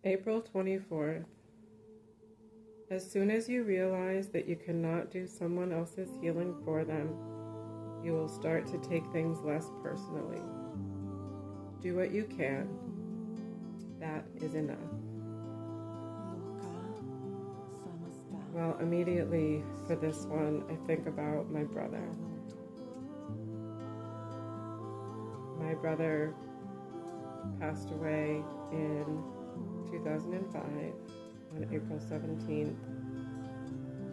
April 24th. As soon as you realize that you cannot do someone else's healing for them, you will start to take things less personally. Do what you can. That is enough. Well, immediately for this one, I think about my brother. My brother passed away in 2005 on April 17th.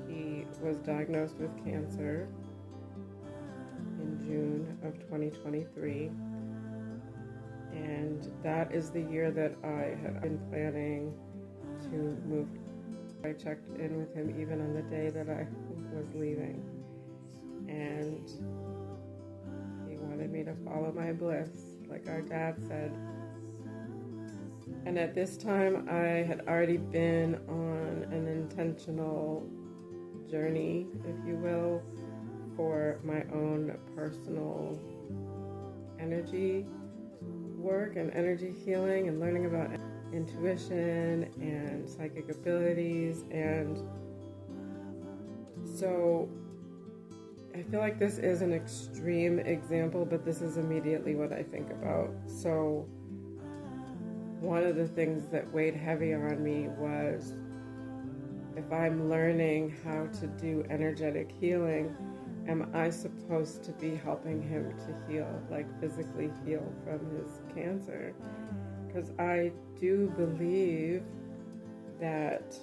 He was diagnosed with cancer in June of 2023. And that is the year that I had been planning to move. I checked in with him even on the day that I was leaving. And he wanted me to follow my bliss, like our dad said. And at this time, I had already been on an intentional journey, if you will, for my own personal energy work and energy healing and learning about intuition and psychic abilities. And so I feel like this is an extreme example, but this is immediately what I think about. So one of the things that weighed heavy on me was, if I'm learning how to do energetic healing, am I supposed to be helping him to heal, like physically heal from his cancer? Because I do believe that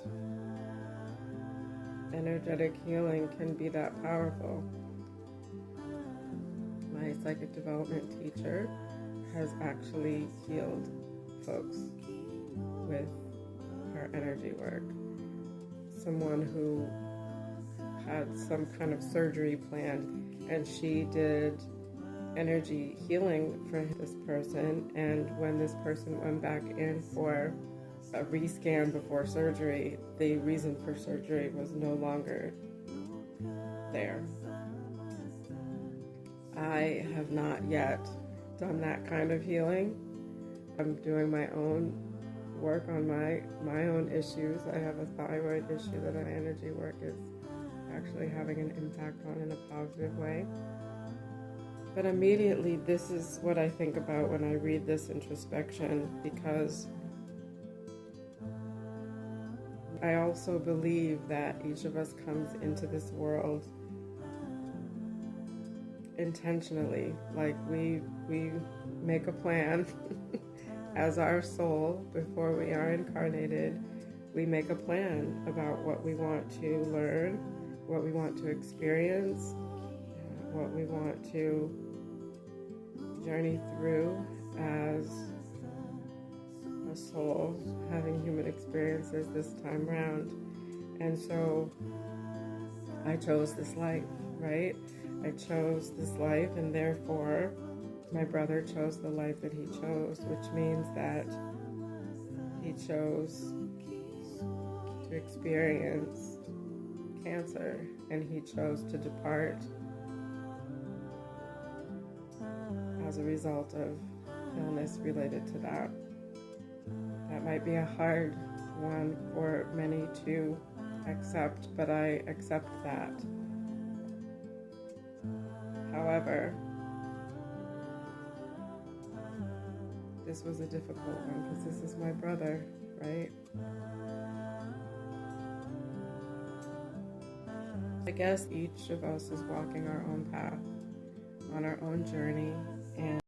energetic healing can be that powerful. My psychic development teacher has actually healed folks with her energy work. Someone who had some kind of surgery planned, and she did energy healing for this person, and when this person went back in for a rescan before surgery, the reason for surgery was no longer there. I have not yet done that kind of healing. I'm doing my own work on my own issues. I have a thyroid issue that my energy work is actually having an impact on in a positive way. But immediately, this is what I think about when I read this introspection, because I also believe that each of us comes into this world intentionally. Like we make a plan as our soul before we are incarnated. We make a plan about what we want to learn, what we want to experience, what we want to journey through as a soul having human experiences this time around. And so I chose this life, right? I chose this life, and therefore my brother chose the life that he chose, which means that he chose to experience cancer, and he chose to depart as a result of illness related to that. That might be a hard one for many to accept, but I accept that. However, this was a difficult one because this is my brother, right? I guess each of us is walking our own path, on our own journey, and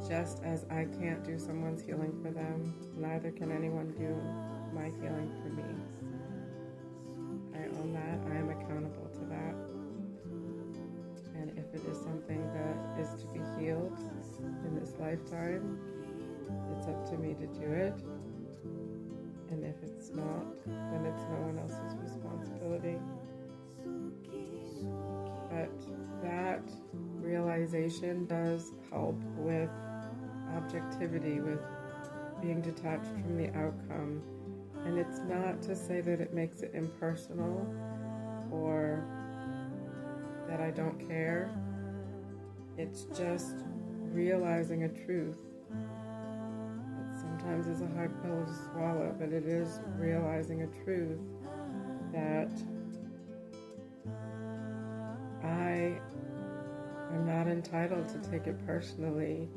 just as I can't do someone's healing for them, neither can anyone do my healing for me. I own that. I am accountable to that. And if it is something that is to be healed in this lifetime, it's up to me to do it. And if it's not, then it's no one else's responsibility. But that realization does help with objectivity, with being detached from the outcome. And it's not to say that it makes it impersonal or that I don't care. It's just realizing a truth sometimes is a hard pill to swallow, but it is realizing a truth that I am not entitled to take it personally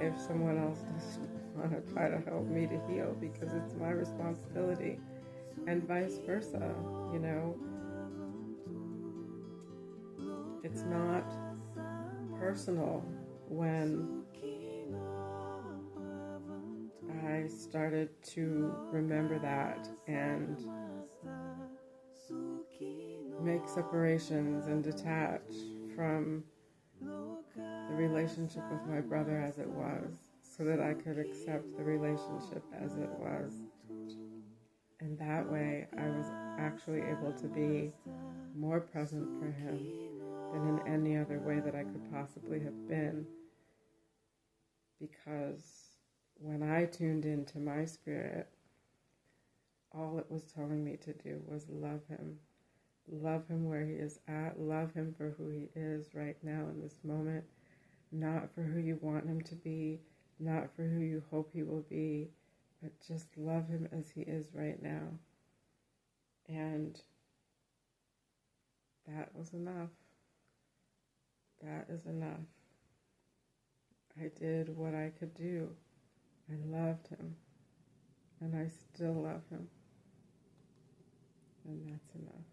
if someone else doesn't want to try to help me to heal, because it's my responsibility, and vice versa. You know, it's not personal. When I started to remember that and make separations and detach from the relationship with my brother as it was, so that I could accept the relationship as it was. And that way I was actually able to be more present for him than in any other way that I could possibly have been. Because when I tuned into my spirit, all it was telling me to do was love him. Love him where he is at. Love him for who he is right now in this moment. Not for who you want him to be, not for who you hope he will be, but just love him as he is right now. And that was enough. That is enough. I did what I could do. I loved him. And I still love him. And that's enough.